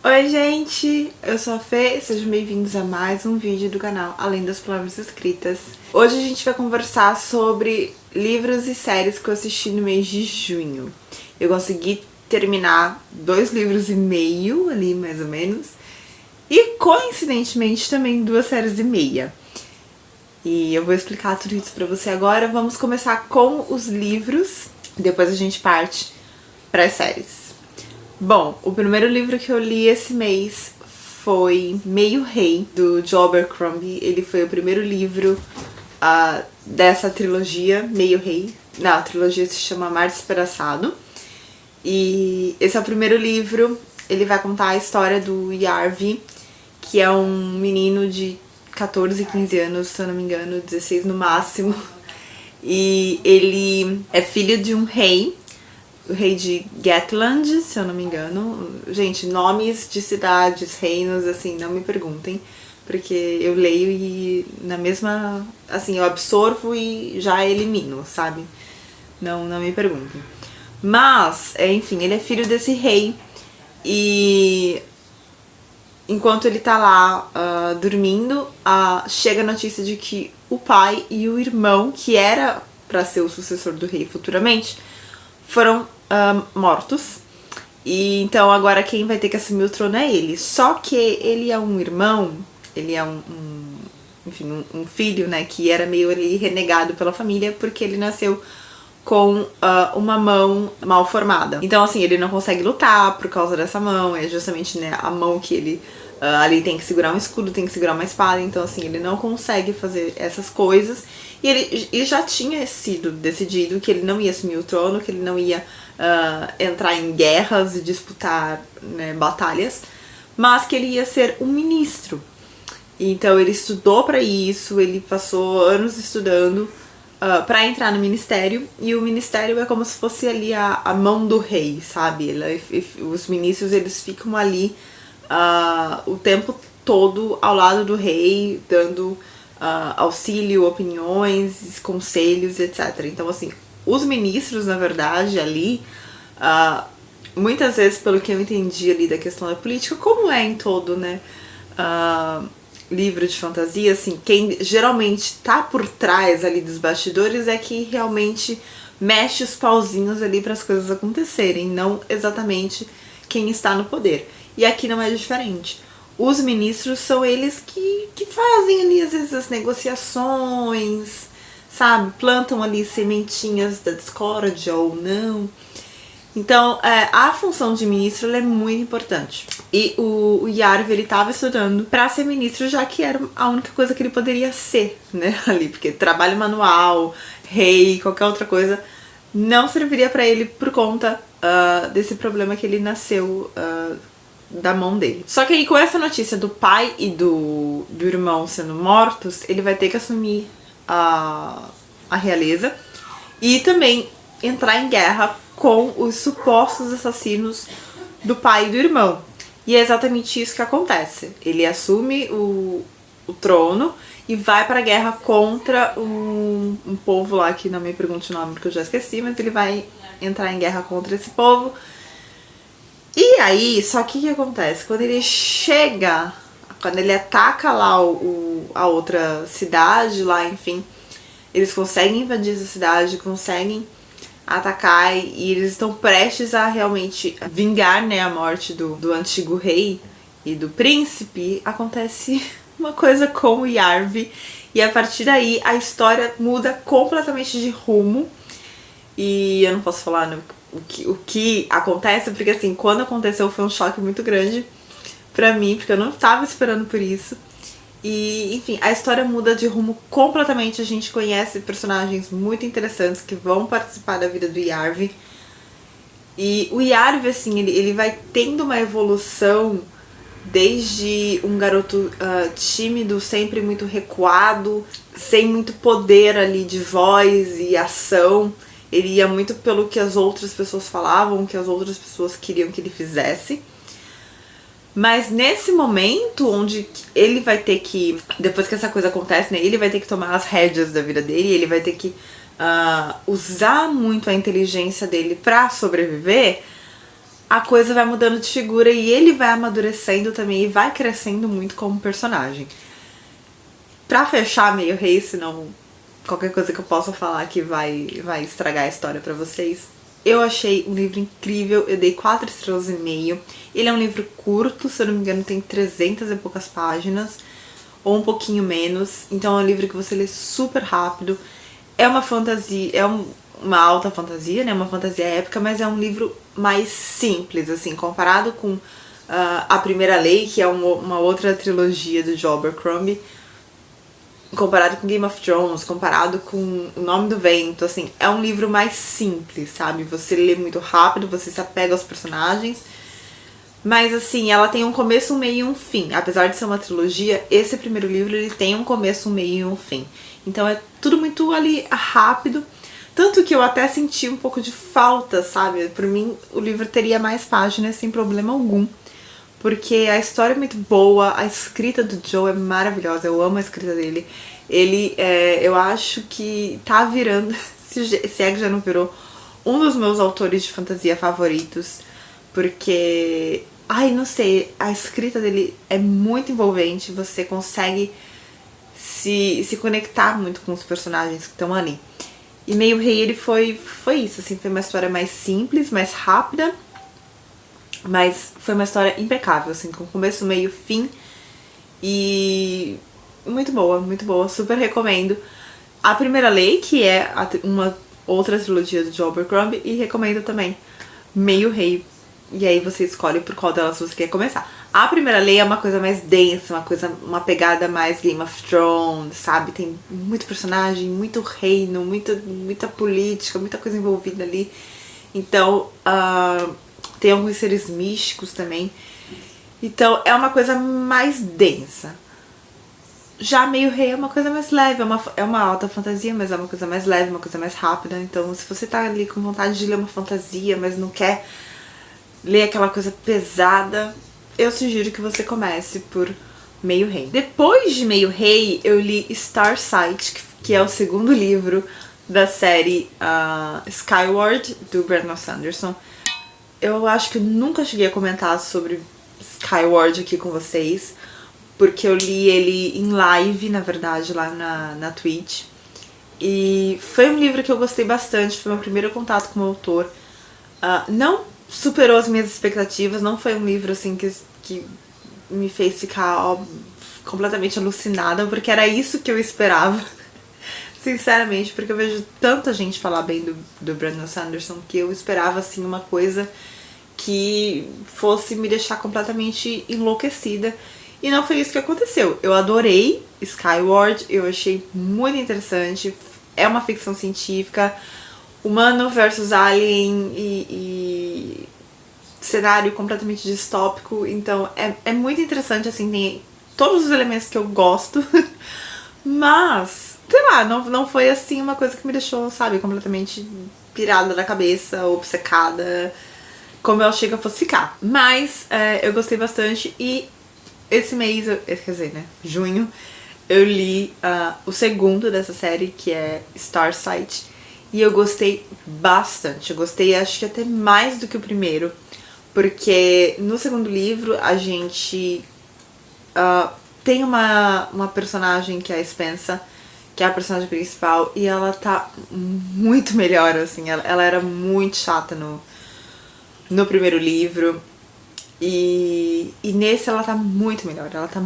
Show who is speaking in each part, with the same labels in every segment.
Speaker 1: Oi gente, eu sou a Fê, sejam bem-vindos a mais um vídeo do canal Além das Palavras Escritas. Hoje a gente vai conversar sobre livros e séries que eu assisti no mês de junho. Eu consegui terminar 2 livros e meio ali, mais ou menos, e coincidentemente também 2 séries e meia. E eu vou explicar tudo isso pra você agora. Vamos começar com os livros, depois a gente parte para as séries. Bom, o primeiro livro que eu li esse mês foi Meio Rei, do Joe Abercrombie. Ele foi o primeiro livro dessa trilogia, Meio Rei. Não, a trilogia se chama Mar Despedaçado. E esse é o primeiro livro. Ele vai contar a história do Yarvi, que é um menino de 14, 15 anos, se eu não me engano, 16 no máximo. E ele é filho de um rei, o rei de Gatland, se eu não me engano. Gente, nomes de cidades, reinos, assim, não me perguntem, porque eu leio e na mesma, assim, eu absorvo e já elimino, sabe? Não me perguntem. Mas, enfim, ele é filho desse rei e enquanto ele tá lá dormindo, chega a notícia de que o pai e o irmão, que era pra ser o sucessor do rei futuramente, foram mortos. E então agora quem vai ter que assumir o trono é ele. Só que ele é um irmão, ele é enfim, um filho, né, que era meio ali renegado pela família porque ele nasceu com uma mão mal formada. Então assim, ele não consegue lutar por causa dessa mão, é justamente, né, a mão que ele ali tem que segurar um escudo, tem que segurar uma espada, então assim, ele não consegue fazer essas coisas. E ele já tinha sido decidido que ele não ia assumir o trono, que ele não ia entrar em guerras e disputar, né, batalhas, mas que ele ia ser um ministro. Então ele estudou para isso, ele passou anos estudando para entrar no ministério, e o ministério é como se fosse ali a mão do rei, sabe? Os ministros, eles ficam ali o tempo todo ao lado do rei, dando auxílio, opiniões, conselhos, etc. Então, assim, os ministros, na verdade, ali, muitas vezes, pelo que eu entendi ali da questão da política, como é em todo, né, livro de fantasia, assim, quem geralmente tá por trás ali dos bastidores é que realmente mexe os pauzinhos ali para as coisas acontecerem, não exatamente quem está no poder. E aqui não é diferente. Os ministros são eles que fazem ali às vezes as negociações, sabe? Plantam ali sementinhas da discórdia ou não. Então, a função de ministro ela é muito importante. E o Yarvi, ele tava estudando pra ser ministro, já que era a única coisa que ele poderia ser, né, ali. Porque trabalho manual, rei, qualquer outra coisa, não serviria pra ele por conta desse problema que ele nasceu da mão dele. Só que aí, com essa notícia do pai e do irmão sendo mortos, ele vai ter que assumir a realeza e também entrar em guerra com os supostos assassinos do pai e do irmão. E é exatamente isso que acontece. Ele assume o trono e vai pra guerra contra um povo lá, que não me pergunte o nome porque eu já esqueci, mas ele vai entrar em guerra contra esse povo. E aí, só que o que acontece? Quando ele chega, quando ele ataca lá a outra cidade lá, enfim, eles conseguem invadir essa cidade, conseguem atacar, e eles estão prestes a realmente vingar, né, a morte do antigo rei e do príncipe. Acontece uma coisa com o Yarvi, e a partir daí a história muda completamente de rumo. E eu não posso falar, né, o que acontece, porque assim, quando aconteceu foi um choque muito grande pra mim, porque eu não tava esperando por isso. E, enfim, a história muda de rumo completamente. A gente conhece personagens muito interessantes que vão participar da vida do Yarvi. E o Yarvi, assim, ele vai tendo uma evolução desde um garoto tímido, sempre muito recuado, sem muito poder ali de voz e ação. Ele ia muito pelo que as outras pessoas falavam, o que as outras pessoas queriam que ele fizesse. Mas nesse momento onde ele vai ter que, depois que essa coisa acontece, né, ele vai ter que tomar as rédeas da vida dele, ele vai ter que usar muito a inteligência dele pra sobreviver, a coisa vai mudando de figura e ele vai amadurecendo também e vai crescendo muito como personagem. Pra fechar Meio Rei, senão qualquer coisa que eu possa falar aqui vai estragar a história pra vocês. Eu achei um livro incrível, eu dei 4,5 estrelas. Ele é um livro curto, se eu não me engano tem 300 e poucas páginas, ou um pouquinho menos. Então é um livro que você lê super rápido. É uma fantasia, uma alta fantasia, né? Uma fantasia épica, mas é um livro mais simples, assim, comparado com A Primeira Lei, que é uma outra trilogia do Joe Abercrombie, comparado com Game of Thrones, comparado com O Nome do Vento, assim, é um livro mais simples, sabe? Você lê muito rápido, você se apega aos personagens, mas assim, ela tem um começo, um meio e um fim. Apesar de ser uma trilogia, esse primeiro livro ele tem um começo, um meio e um fim. Então é tudo muito ali rápido, tanto que eu até senti um pouco de falta, sabe? Por mim, o livro teria mais páginas sem problema algum. Porque a história é muito boa, a escrita do Joe é maravilhosa, eu amo a escrita dele. Ele, eu acho que tá virando, se é que já não virou, um dos meus autores de fantasia favoritos. Porque, ai, não sei, a escrita dele é muito envolvente, você consegue se conectar muito com os personagens que estão ali. E Meio Rei, ele foi isso, assim, foi uma história mais simples, mais rápida, mas foi uma história impecável, assim, com começo, meio, fim. E muito boa, super recomendo. A Primeira Lei, que é uma outra trilogia do Joe Abercrombie, e recomendo também Meio Rei. E aí você escolhe por qual delas você quer começar. A Primeira Lei é uma coisa mais densa, uma pegada mais Game of Thrones, sabe? Tem muito personagem, muito reino, muita política, muita coisa envolvida ali. Então, tem alguns seres místicos também. Então é uma coisa mais densa. Já Meio Rei é uma coisa mais leve, é uma alta fantasia, mas é uma coisa mais leve, uma coisa mais rápida. Então se você tá ali com vontade de ler uma fantasia, mas não quer ler aquela coisa pesada, eu sugiro que você comece por Meio Rei. Depois de Meio Rei, eu li Starsight, que é o segundo livro da série Skyward, do Brandon Sanderson. Eu acho que eu nunca cheguei a comentar sobre Skyward aqui com vocês, porque eu li ele em live, na verdade, lá na Twitch. E foi um livro que eu gostei bastante, foi meu primeiro contato com o autor. Não superou as minhas expectativas, não foi um livro assim que me fez ficar completamente alucinada, porque era isso que eu esperava. Sinceramente, porque eu vejo tanta gente falar bem do Brandon Sanderson que eu esperava assim uma coisa que fosse me deixar completamente enlouquecida. E não foi isso que aconteceu. Eu adorei Skyward, eu achei muito interessante. É uma ficção científica, humano versus alien e cenário completamente distópico. Então é muito interessante, assim, tem todos os elementos que eu gosto. Mas, sei lá, não foi assim uma coisa que me deixou, sabe, completamente pirada da cabeça, obcecada, como eu achei que eu fosse ficar. Mas eu gostei bastante e esse mês, quer dizer, né, junho, eu li o segundo dessa série, que é Starsight, e eu gostei bastante. Eu gostei, acho que até mais do que o primeiro, porque no segundo livro a gente tem uma personagem que é a Spensa, que é a personagem principal, e ela tá muito melhor, assim, ela era muito chata no primeiro livro. E nesse ela tá muito melhor, ela tá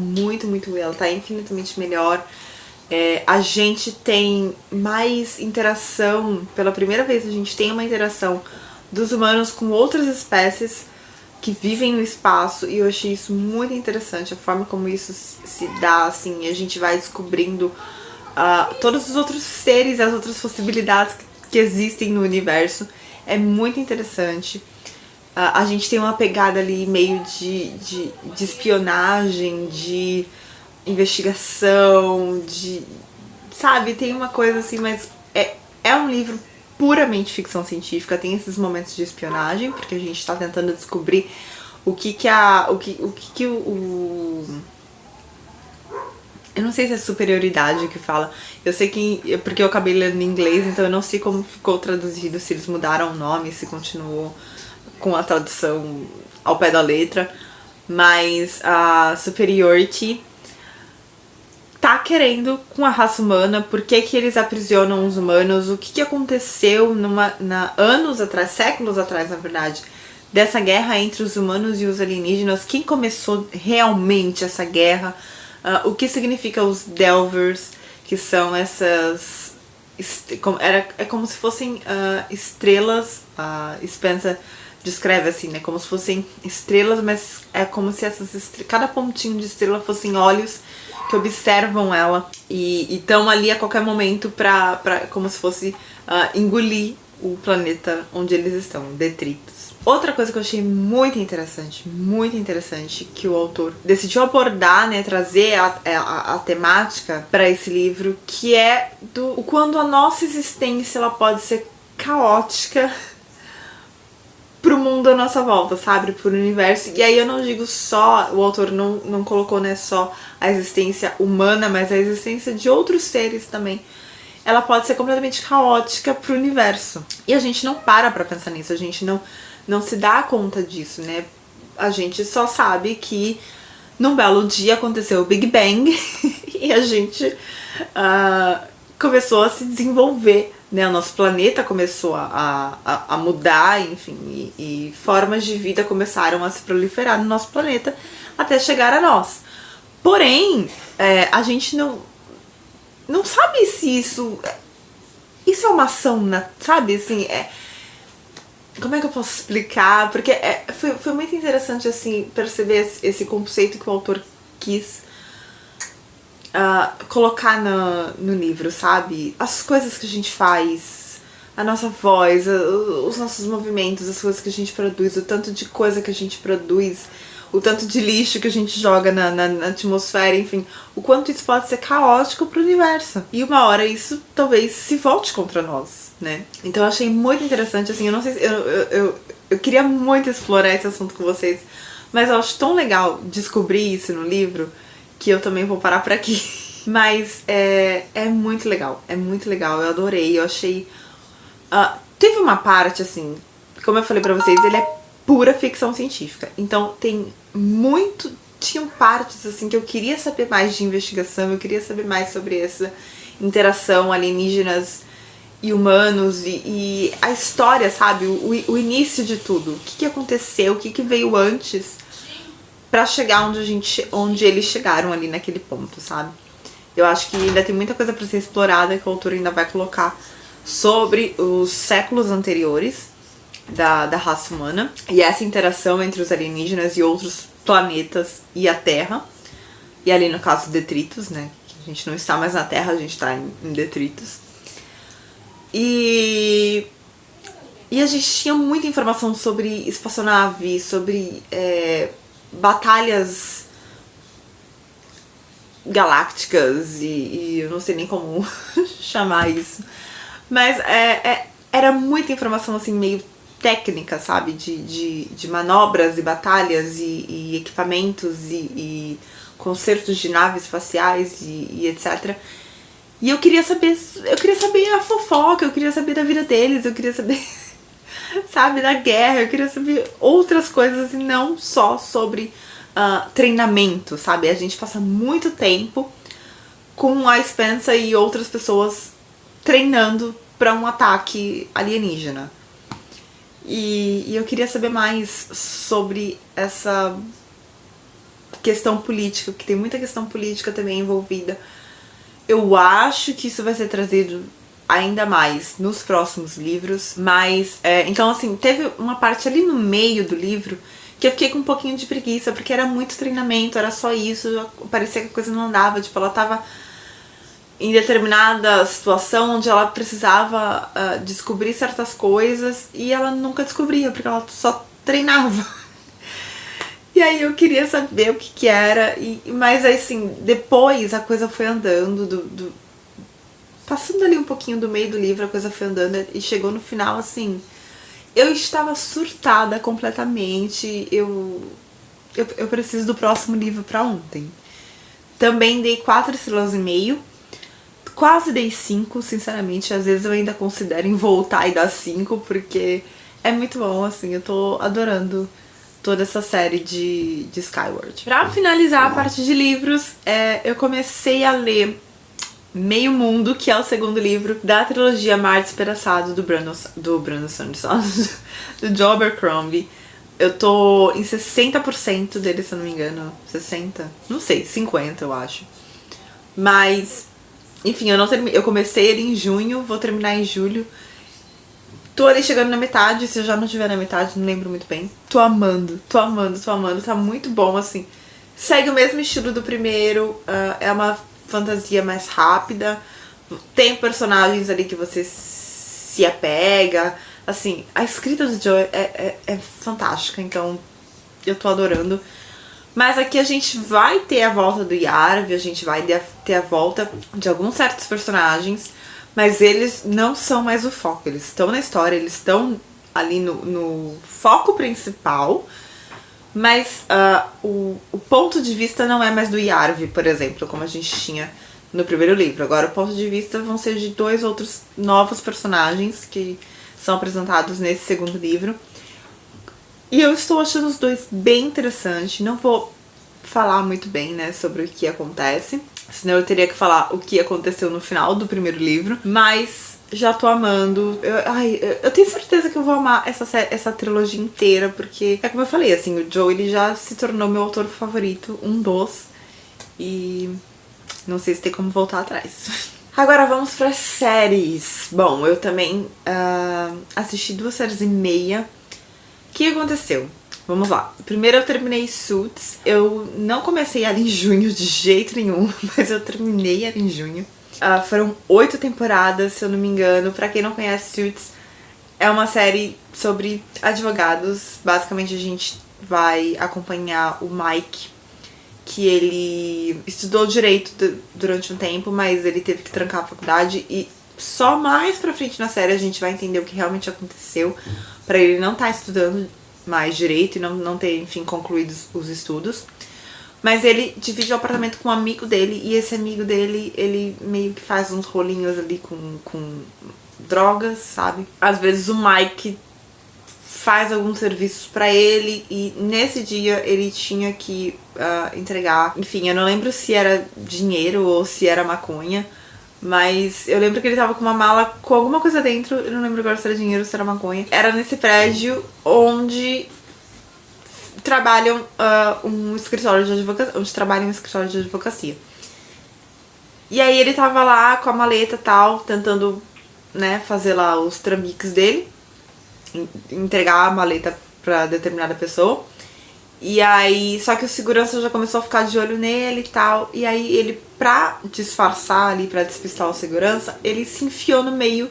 Speaker 1: ela tá infinitamente melhor. A gente tem mais interação, pela primeira vez a gente tem uma interação dos humanos com outras espécies que vivem no espaço, e eu achei isso muito interessante, a forma como isso se dá, assim, a gente vai descobrindo todos os outros seres, as outras possibilidades que existem no universo. É muito interessante. A gente tem uma pegada ali meio de espionagem, de investigação, sabe, tem uma coisa assim, mas é um livro puramente ficção científica, tem esses momentos de espionagem, porque a gente tá tentando descobrir o que eu não sei se é superioridade que fala, eu sei que, porque eu acabei lendo em inglês, então eu não sei como ficou traduzido, se eles mudaram o nome, se continuou com a tradução ao pé da letra, mas a Superiority tá querendo com a raça humana, por que que eles aprisionam os humanos, o que que aconteceu anos atrás, séculos atrás, na verdade, dessa guerra entre os humanos e os alienígenas, quem começou realmente essa guerra, o que significa os Delvers, que são essas... É como se fossem estrelas, Spencer descreve assim, né, como se fossem estrelas, mas é como se cada pontinho de estrela fossem olhos que observam ela e estão ali a qualquer momento como se fosse engolir o planeta onde eles estão, detritos. Outra coisa que eu achei muito interessante, que o autor decidiu abordar, né, trazer a temática para esse livro, que é o quando a nossa existência ela pode ser caótica pro mundo à nossa volta, sabe? Pro universo. E aí eu não digo só, o autor não colocou, né, só a existência humana, mas a existência de outros seres também. Ela pode ser completamente caótica pro universo. E a gente não para pra pensar nisso, a gente não se dá conta disso, né? A gente só sabe que num belo dia aconteceu o Big Bang e a gente começou a se desenvolver, né? O nosso planeta começou a mudar, enfim, e formas de vida começaram a se proliferar no nosso planeta até chegar a nós. Porém, a gente não sabe se isso é uma ação, sabe? Assim, como é que eu posso explicar? Porque foi muito interessante, assim, perceber esse conceito que o autor quis colocar no livro, sabe? As coisas que a gente faz, a nossa voz, os nossos movimentos, as coisas que a gente produz, o tanto de coisa que a gente produz, o tanto de lixo que a gente joga na atmosfera, enfim, o quanto isso pode ser caótico pro universo. E uma hora isso talvez se volte contra nós, né? Então eu achei muito interessante, assim, eu não sei se... Eu queria muito explorar esse assunto com vocês, mas eu acho tão legal descobrir isso no livro que eu também vou parar por aqui. Mas é muito legal, eu adorei, eu achei... teve uma parte, assim, como eu falei pra vocês, ele é pura ficção científica, então tinham partes, assim, que eu queria saber mais de investigação, eu queria saber mais sobre essa interação alienígenas e humanos e a história, sabe, o início de tudo, o que aconteceu, o que veio antes pra chegar onde eles chegaram ali naquele ponto, sabe? Eu acho que ainda tem muita coisa pra ser explorada, que o autor ainda vai colocar sobre os séculos anteriores da raça humana e essa interação entre os alienígenas e outros planetas e a Terra, e ali no caso detritos, né, que a gente não está mais na Terra, a gente está em detritos, e a gente tinha muita informação sobre espaçonave, sobre batalhas galácticas e eu não sei nem como chamar isso, mas era muita informação, assim, meio técnica, sabe, de manobras e batalhas e equipamentos e concertos de naves espaciais e etc. E eu queria saber a fofoca, eu queria saber da vida deles, eu queria saber, sabe, da guerra, eu queria saber outras coisas e não só sobre treinamento, sabe? A gente passa muito tempo com a Spencer e outras pessoas treinando para um ataque alienígena. E eu queria saber mais sobre essa questão política, porque tem muita questão política também envolvida. Eu acho que isso vai ser trazido ainda mais nos próximos livros, mas... então, assim, teve uma parte ali no meio do livro que eu fiquei com um pouquinho de preguiça, porque era muito treinamento, era só isso, parecia que a coisa não andava, tipo, ela tava em determinada situação onde ela precisava descobrir certas coisas e ela nunca descobria, porque ela só treinava. E aí eu queria saber o que era, mas assim, depois a coisa foi andando, passando ali um pouquinho do meio do livro, a coisa foi andando e chegou no final, assim, eu estava surtada completamente, eu preciso do próximo livro pra ontem. Também dei 4,5 estrelas, quase dei 5, sinceramente, às vezes eu ainda considero em voltar e dar 5, porque É muito bom, assim, eu tô adorando toda essa série de Skyward. Pra finalizar a parte de livros, eu comecei a ler Meio Mundo, que é o segundo livro da trilogia Mar Despedaçado do Brandon Sanderson, do Joe Abercrombie. Eu tô em 60% dele, se eu não me engano. 60? Não sei, 50 eu acho. Mas, enfim, eu comecei ele em junho, vou terminar em julho. Tô ali chegando na metade, se eu já não estiver na metade, não lembro muito bem. Tô amando, tá muito bom, assim. Segue o mesmo estilo do primeiro, é uma fantasia mais rápida. Tem personagens ali que você se apega. Assim, a escrita do Joe é fantástica, então eu tô adorando. Mas aqui a gente vai ter a volta do Yarv, a gente vai ter a volta de alguns certos personagens, mas eles não são mais o foco. Eles estão na história, eles estão ali no foco principal, mas o ponto de vista não é mais do Yarv, por exemplo, como a gente tinha no primeiro livro. Agora o ponto de vista vão ser de 2 outros novos personagens que são apresentados nesse segundo livro. E eu estou achando os dois bem interessantes. Não vou falar muito bem, né, sobre o que acontece, senão eu teria que falar o que aconteceu no final do primeiro livro. Mas já tô amando. Eu tenho certeza que eu vou amar essa trilogia inteira, porque é como eu falei, assim, o Joe, ele já se tornou meu autor favorito, um dos, e não sei se tem como voltar atrás. Agora vamos para séries. Bom, eu também assisti 2 séries e meia. O que aconteceu? Vamos lá. Primeiro eu terminei Suits. Eu não comecei ela em junho de jeito nenhum, mas eu terminei ela em junho. Foram 8 temporadas, se eu não me engano. Pra quem não conhece Suits, é uma série sobre advogados. Basicamente a gente vai acompanhar o Mike, que ele estudou direito durante um tempo, mas ele teve que trancar a faculdade, e só mais pra frente na série a gente vai entender o que realmente aconteceu pra ele não estar estudando mais direito e não ter, enfim, concluído os estudos. Mas ele divide o apartamento com um amigo dele, e esse amigo dele, ele meio que faz uns rolinhos ali com drogas, sabe? Às vezes o Mike faz alguns serviços pra ele, e nesse dia ele tinha que entregar, enfim, eu não lembro se era dinheiro ou se era maconha, mas eu lembro que ele tava com uma mala com alguma coisa dentro, eu não lembro agora se era dinheiro ou se era maconha. Era nesse prédio onde trabalham um escritório de advocacia, E aí ele tava lá com a maleta e tal, tentando, né, fazer lá os trambiques dele, entregar a maleta pra determinada pessoa. E aí, só que o segurança já começou a ficar de olho nele e tal. E aí ele, pra disfarçar ali, pra despistar o segurança, ele se enfiou no meio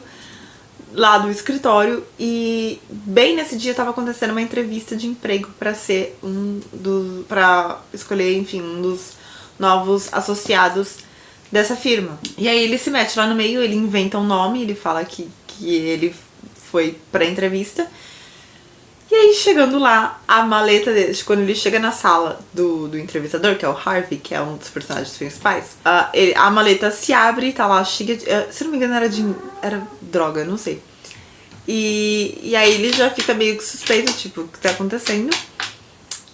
Speaker 1: lá do escritório. E bem nesse dia tava acontecendo uma entrevista de emprego pra ser pra escolher, enfim, um dos novos associados dessa firma. E aí ele se mete lá no meio, ele inventa um nome, ele fala que ele foi pra entrevista. E aí, chegando lá, a maleta dele, quando ele chega na sala do entrevistador, que é o Harvey, que é um dos personagens principais, a maleta se abre e tá lá cheia de... se não me engano, era droga, não sei. E aí ele já fica meio que suspeito, tipo, o que tá acontecendo.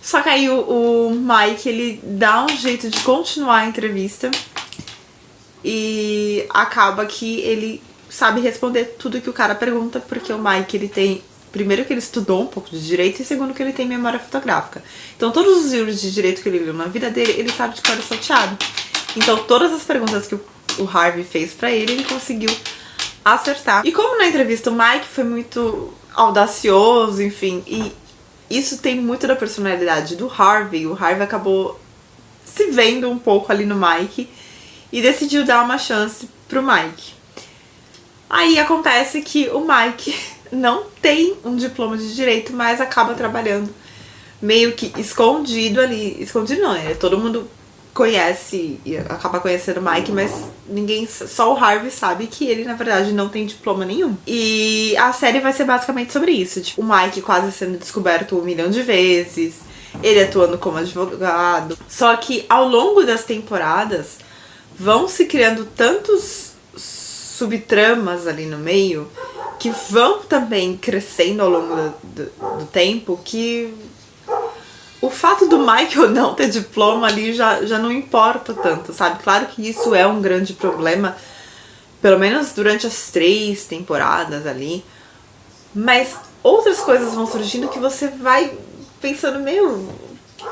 Speaker 1: Só que aí o Mike, ele dá um jeito de continuar a entrevista. E acaba que ele sabe responder tudo que o cara pergunta, porque o Mike, ele tem... Primeiro que ele estudou um pouco de direito, e segundo que ele tem memória fotográfica. Então todos os livros de direito que ele leu na vida dele, ele sabe de cor salteado. Então todas as perguntas que o Harvey fez pra ele conseguiu acertar. E como na entrevista o Mike foi muito audacioso, enfim, e isso tem muito da personalidade do Harvey, o Harvey acabou se vendo um pouco ali no Mike e decidiu dar uma chance pro Mike. Aí acontece que o Mike não tem um diploma de direito, mas acaba trabalhando meio que escondido ali. Escondido não, né? Todo mundo conhece e acaba conhecendo o Mike, mas só o Harvey sabe que ele, na verdade, não tem diploma nenhum. E a série vai ser basicamente sobre isso. Tipo, o Mike quase sendo descoberto 1 milhão de vezes, ele atuando como advogado. Só que ao longo das temporadas vão se criando tantos subtramas ali no meio que vão também crescendo ao longo do tempo, que o fato do Michael não ter diploma ali já não importa tanto, sabe? Claro que isso é um grande problema, pelo menos durante as 3 temporadas ali, mas outras coisas vão surgindo que você vai pensando, meu,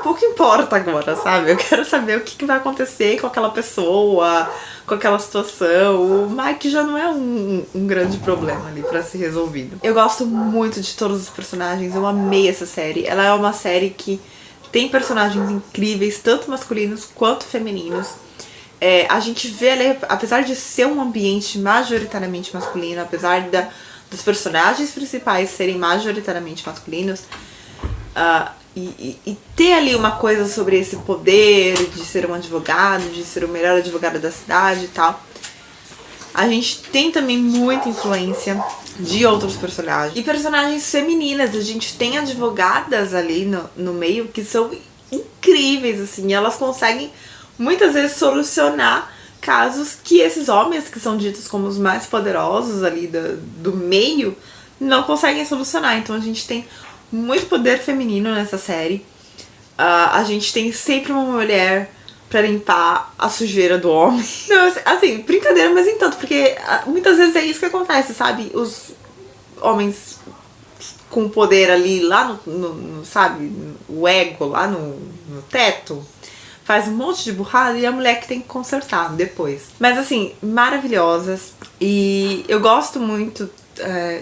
Speaker 1: pouco importa agora, sabe? Eu quero saber o que vai acontecer com aquela pessoa, com aquela situação. O Mike já não é um grande problema ali pra ser resolvido. Eu gosto muito de todos os personagens, eu amei essa série. Ela é uma série que tem personagens incríveis, tanto masculinos quanto femininos. A gente vê ali, apesar de ser um ambiente majoritariamente masculino, apesar dos personagens principais serem majoritariamente masculinos, e ter ali uma coisa sobre esse poder de ser um advogado, de ser o melhor advogado da cidade e tal. A gente tem também muita influência de outros personagens. E personagens femininas, a gente tem advogadas ali no meio que são incríveis, assim. Elas conseguem muitas vezes solucionar casos que esses homens, que são ditos como os mais poderosos ali do meio, não conseguem solucionar. Então a gente tem muito poder feminino nessa série. A gente tem sempre uma mulher pra limpar a sujeira do homem. Não, assim, brincadeira, mas nem tanto, porque muitas vezes é isso que acontece, sabe? Os homens com poder ali lá sabe? O ego lá no teto faz um monte de burrada e a mulher que tem que consertar depois. Mas assim, maravilhosas. E eu gosto muito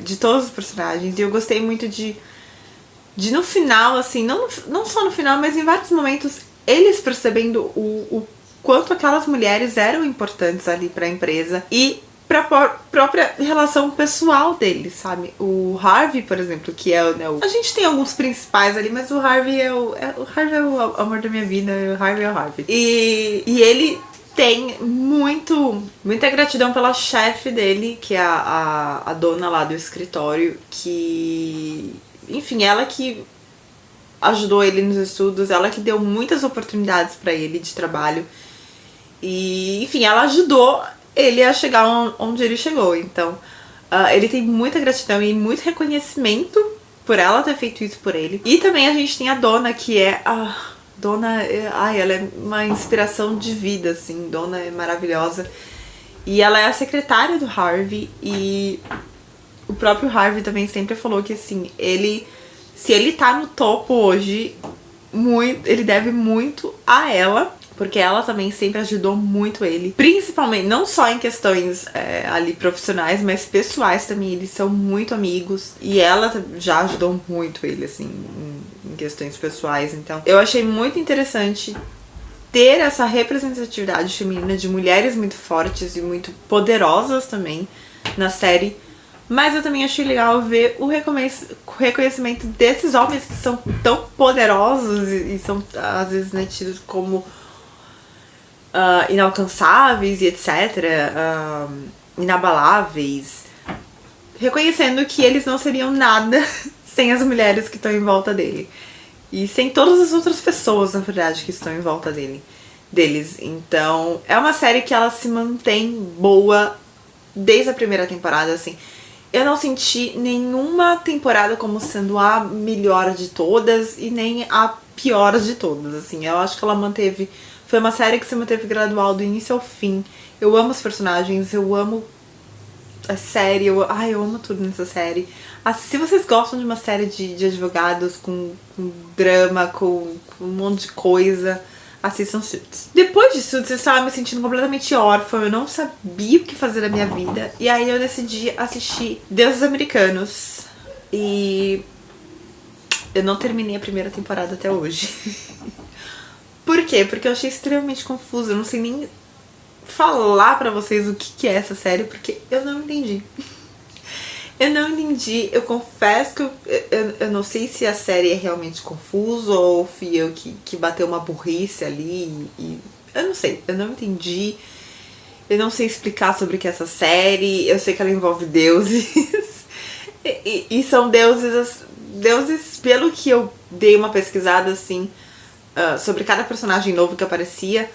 Speaker 1: de todos os personagens. E eu gostei muito de no final, assim, não só no final, mas em vários momentos, eles percebendo o quanto aquelas mulheres eram importantes ali pra empresa e pra própria relação pessoal deles, sabe? O Harvey, por exemplo, que é a gente tem alguns principais ali, mas o Harvey o Harvey é o amor da minha vida, o Harvey é o Harvey. E ele tem muita gratidão pela chefe dele, que é a dona lá do escritório, que... Enfim, ela que ajudou ele nos estudos, ela que deu muitas oportunidades pra ele de trabalho. E, enfim, ela ajudou ele a chegar onde ele chegou. Então, ele tem muita gratidão e muito reconhecimento por ela ter feito isso por ele. E também a gente tem a Dona, que é a... Dona... ela é uma inspiração de vida, assim. Dona é maravilhosa. E ela é a secretária do Harvey e... O próprio Harvey também sempre falou que, assim, se ele tá no topo hoje, ele deve muito a ela, porque ela também sempre ajudou muito ele. Principalmente, não só em questões ali profissionais, mas pessoais também, eles são muito amigos. E ela já ajudou muito ele, assim, em questões pessoais. Então, eu achei muito interessante ter essa representatividade feminina de mulheres muito fortes e muito poderosas também na série. Mas eu também achei legal ver o reconhecimento desses homens que são tão poderosos e são, às vezes, né, tidos como inalcançáveis e etc. Inabaláveis. Reconhecendo que eles não seriam nada sem as mulheres que estão em volta dele. E sem todas as outras pessoas, na verdade, que estão em volta deles. Então, é uma série que ela se mantém boa desde a primeira temporada, assim. Eu não senti nenhuma temporada como sendo a melhor de todas e nem a pior de todas, assim. Eu acho que ela manteve... Foi uma série que se manteve gradual do início ao fim. Eu amo os personagens, eu amo a série, eu amo tudo nessa série. Se vocês gostam de uma série de advogados com drama, com um monte de coisa... Assistam Suits. Depois de Suits, eu estava me sentindo completamente órfã. Eu não sabia o que fazer da minha vida. E aí eu decidi assistir Deuses Americanos. E eu não terminei a primeira temporada até hoje. Por quê? Porque eu achei extremamente confusa. Eu não sei nem falar pra vocês o que é essa série, porque eu não entendi. Eu não entendi, eu confesso que eu não sei se a série é realmente confusa ou fui eu que bateu uma burrice ali e eu não sei, eu não entendi. Eu não sei explicar sobre o que é essa série, eu sei que ela envolve deuses e são deuses, pelo que eu dei uma pesquisada assim sobre cada personagem novo que aparecia,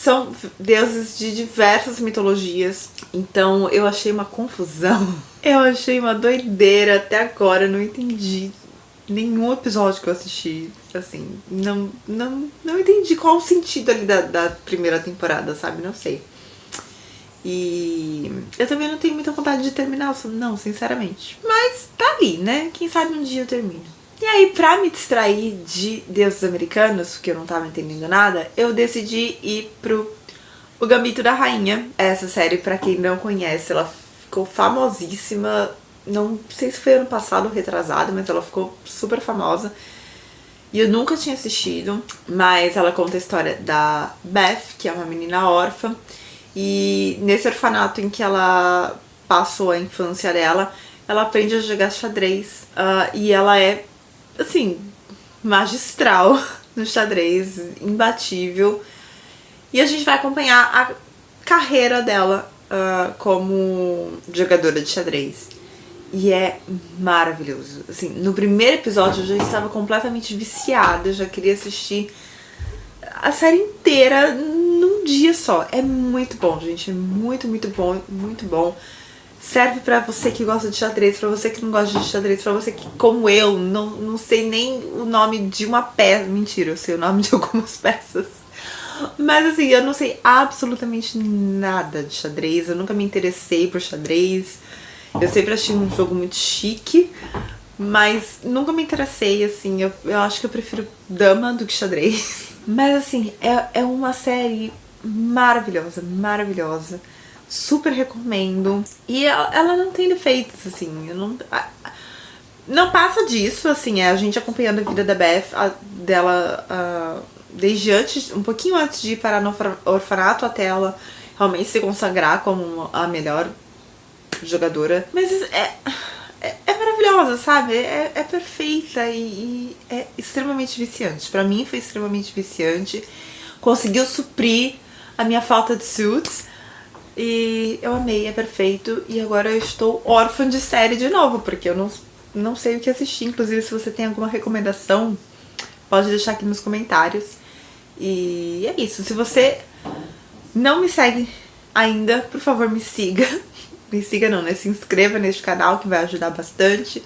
Speaker 1: São deuses de diversas mitologias, então eu achei uma confusão. Eu achei uma doideira até agora, eu não entendi nenhum episódio que eu assisti, assim, não entendi qual o sentido ali da primeira temporada, sabe? Não sei. E eu também não tenho muita vontade de terminar, não, sinceramente. Mas tá ali, né? Quem sabe um dia eu termino. E aí, pra me distrair de Deuses Americanos, porque eu não tava entendendo nada, eu decidi ir pro O Gambito da Rainha. Essa série, pra quem não conhece, ela ficou famosíssima. Não sei se foi ano passado ou retrasado, mas ela ficou super famosa. E eu nunca tinha assistido, mas ela conta a história da Beth, que é uma menina órfã. E nesse orfanato em que ela passou a infância dela, ela aprende a jogar xadrez. E ela é, assim, magistral no xadrez, imbatível. E a gente vai acompanhar a carreira dela como jogadora de xadrez. E é maravilhoso. Assim, no primeiro episódio eu já estava completamente viciada, já queria assistir a série inteira num dia só. É muito bom, gente. É muito, muito bom, muito bom. Serve pra você que gosta de xadrez, pra você que não gosta de xadrez, pra você que, como eu, não sei nem o nome de uma peça. Mentira, eu sei o nome de algumas peças. Mas assim, eu não sei absolutamente nada de xadrez. Eu nunca me interessei por xadrez. Eu sempre achei um jogo muito chique, mas nunca me interessei, assim. Eu acho que eu prefiro dama do que xadrez. Mas assim, é uma série maravilhosa, maravilhosa. Super recomendo. E ela não tem defeitos, assim. Não passa disso, assim, é a gente acompanhando a vida da Beth, dela desde antes, um pouquinho antes de ir parar no orfanato, até ela realmente se consagrar como a melhor jogadora. Mas é maravilhosa, sabe? É perfeita e é extremamente viciante. Pra mim foi extremamente viciante. Conseguiu suprir a minha falta de Suits. E eu amei, é perfeito. E agora eu estou órfã de série de novo, porque eu não sei o que assistir. Inclusive, se você tem alguma recomendação, pode deixar aqui nos comentários. E é isso. Se você não me segue ainda, por favor, me siga. Me siga não, né? Se inscreva neste canal que vai ajudar bastante.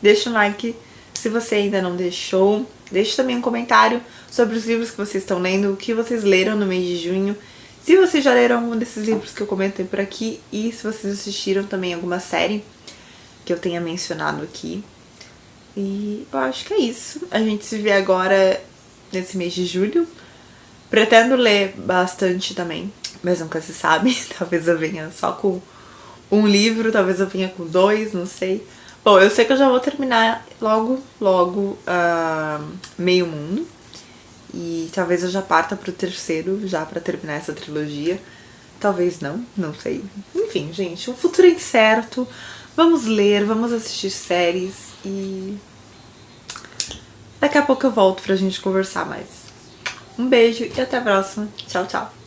Speaker 1: Deixa um like se você ainda não deixou. Deixe também um comentário sobre os livros que vocês estão lendo, o que vocês leram no mês de junho. Se vocês já leram algum desses livros que eu comentei por aqui e se vocês assistiram também alguma série que eu tenha mencionado aqui. E eu acho que é isso. A gente se vê agora nesse mês de julho. Pretendo ler bastante também, mas nunca se sabe. Talvez eu venha só com um livro, talvez eu venha com 2, não sei. Bom, eu sei que eu já vou terminar logo Meio Mundo. E talvez eu já parta pro terceiro, já pra terminar essa trilogia. Talvez não sei. Enfim, gente, o futuro é incerto. Vamos ler, vamos assistir séries e daqui a pouco eu volto pra gente conversar mais. Um beijo e até a próxima. Tchau, tchau.